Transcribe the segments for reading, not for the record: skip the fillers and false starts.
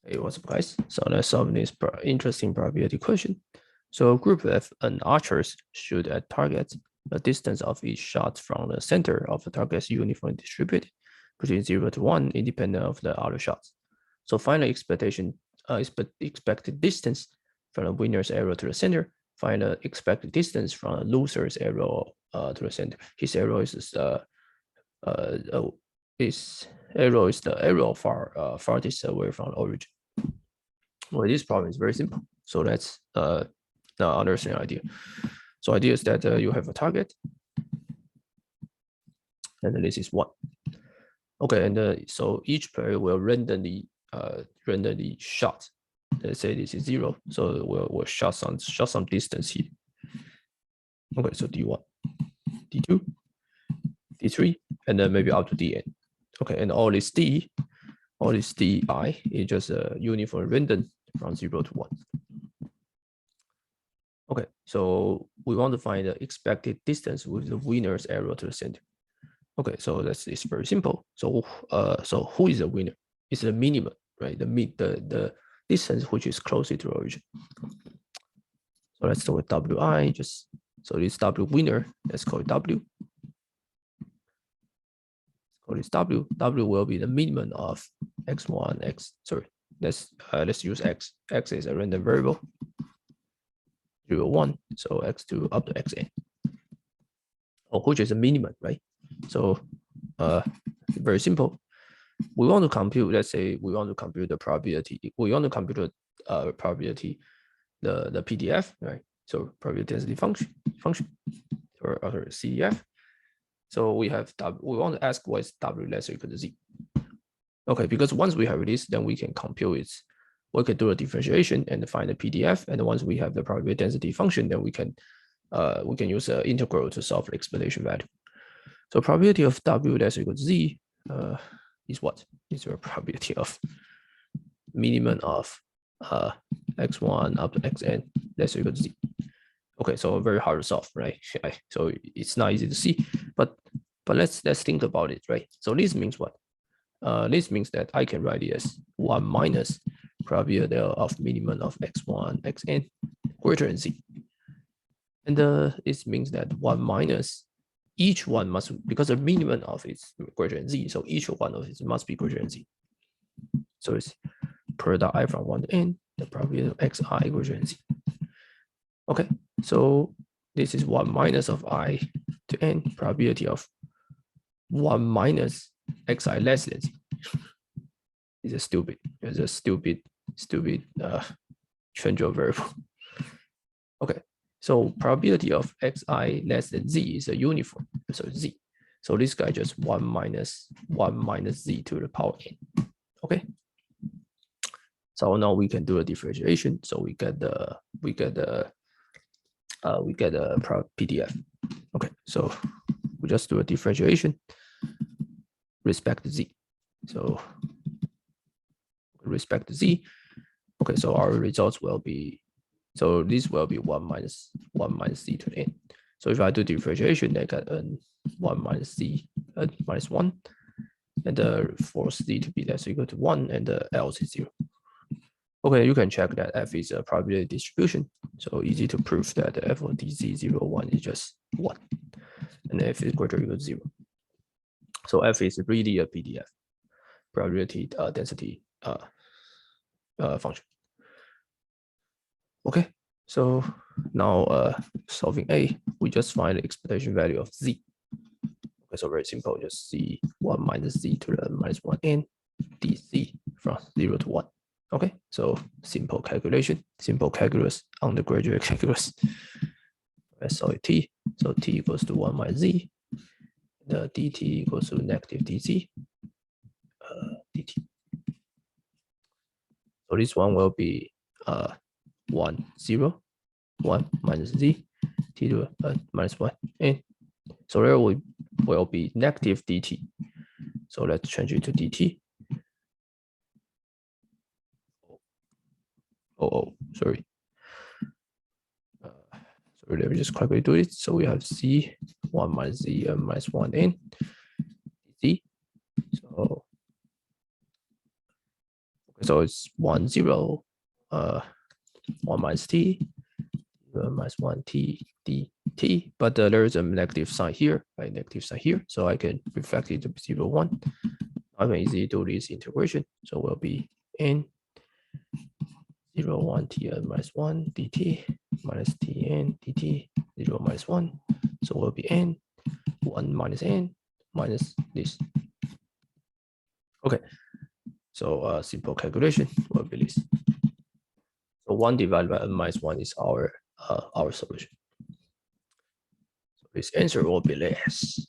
Hey, what's up, guys? So let's solve this interesting probability question. So a group of archers shoot at targets. The distance of each shot from the center of the target is uniformly distributed between 0 to 1, independent of the other shots. So find the expected distance from the winner's arrow to the center. Find the expected distance from the loser's arrow to the center. His arrow is the arrow farthest away from the origin. Well, this problem is very simple. So let's now understand the idea. So idea is that you have a target, and this is 1. Okay, and so each player will randomly shot. Let's say this is 0, so we'll shot some distance here. Okay, so D1, D2, D3, and then maybe up to Dn. Okay, and all this Di is just a uniform random from 0 to 1. Okay, so we want to find the expected distance with the winner's arrow to the center. Okay, so it's very simple. So who is the winner? It's the minimum, right? The distance which is closest to the origin. So let's start with Wi. So this W winner, let's call it W. Call this W. W will be the minimum of x1, let's use x. X is a random variable. 0, 1, so x2 up to xn. Which is a minimum, right? So very simple. We want to compute, let's say we want to compute the probability. We want to compute the probability, the PDF, right? So probability density function or CDF. So we have W, we want to ask what is W less or equal to Z. Okay, because once we have this, then we can compute it. We can do a differentiation and find the PDF. And once we have the probability density function, then we can use an integral to solve the expectation value. So probability of W less or equal to Z is what? Is your probability of minimum of x1 up to xn less or equal to Z. Okay, so very hard to solve, right? So it's not easy to see, but let's think about it, right? So this means what? This means that I can write it as 1 minus probability of minimum of x1, xn greater than Z. And this means that 1 minus each one must, because the minimum of it is greater than Z, so each one of it must be greater than Z. So it's product I from 1 to n, the probability of xi greater than Z. Okay, so this is 1 minus of I to n, probability of 1 minus xi less than Z. It's a stupid change of variable. Okay, so probability of xi less than Z is a uniform, so Z. So this guy just 1 minus Z to the power n. Okay. So now we can do a differentiation. So we get the PDF. Okay, so we just do a differentiation respect to Z. So respect to Z. Okay, so our results will be, so this will be 1 minus Z to the n. So if I do differentiation, I get 1 minus Z minus 1, and force Z to be less or equal to 1, and else is 0. Okay, you can check that F is a probability distribution. So easy to prove that F of DZ01 is just 1, and F is greater or equal to 0. So F is really a PDF, probability density function. Okay, so now solving A, we just find the expectation value of Z. Okay, so very simple, just C 1 minus Z to the minus 1n dZ from 0 to 1. Okay, so simple calculation, simple calculus, undergraduate calculus. Let's solve T. So T equals to 1 minus Z. The dt equals to negative dz dt. So this one will be 1, 0, 1 minus Z t to minus 1 n. So there will be negative dt. So let's change it to dt. Sorry. Sorry, let me just quickly do it. So we have C 1 minus Z minus 1 n Z. So So it's 1, 0, 1 minus t, minus 1 t dt, but there is a negative sign here, right? Negative sign here, so I can reflect it to 0, 1. I'm easy to do this integration, so will be n 0, 1 tn minus 1 dt minus tn dt 0 minus 1, so will be n 1 minus n minus this. Okay, so simple calculation will be this. So 1 divided by n minus 1 is our solution. So this answer will be less.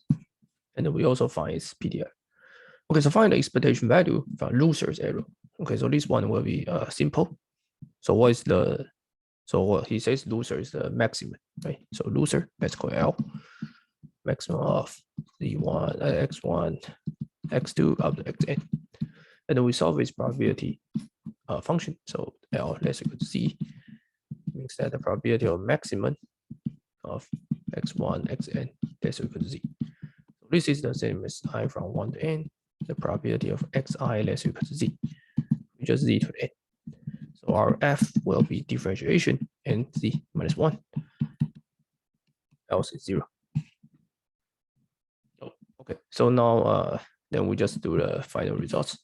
And then we also find its PDI. Okay, so find the expectation value from loser's error. Okay, so this one will be simple. So what is the, so what he says loser is the maximum, right? So loser, let's call L, maximum of Z1, X1, X2 up to Xn. And then we solve this probability function. So L less equal to Z means that the probability of maximum of X1, Xn less equal to Z. So this is the same as I from 1 to n, the probability of Xi less equal to Z, which is Z to n. So our F will be differentiation and Z minus 1, else is 0. Oh, okay, so now then we just do the final results.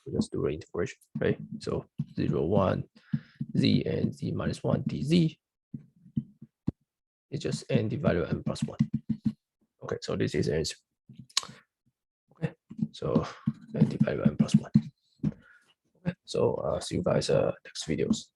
We just do the integration, right? So 0, 1, Z and Z minus 1 dz is just n divided by n plus 1. Okay, so this is the answer. Okay, so n divided by n plus 1. Okay, so see you guys next videos.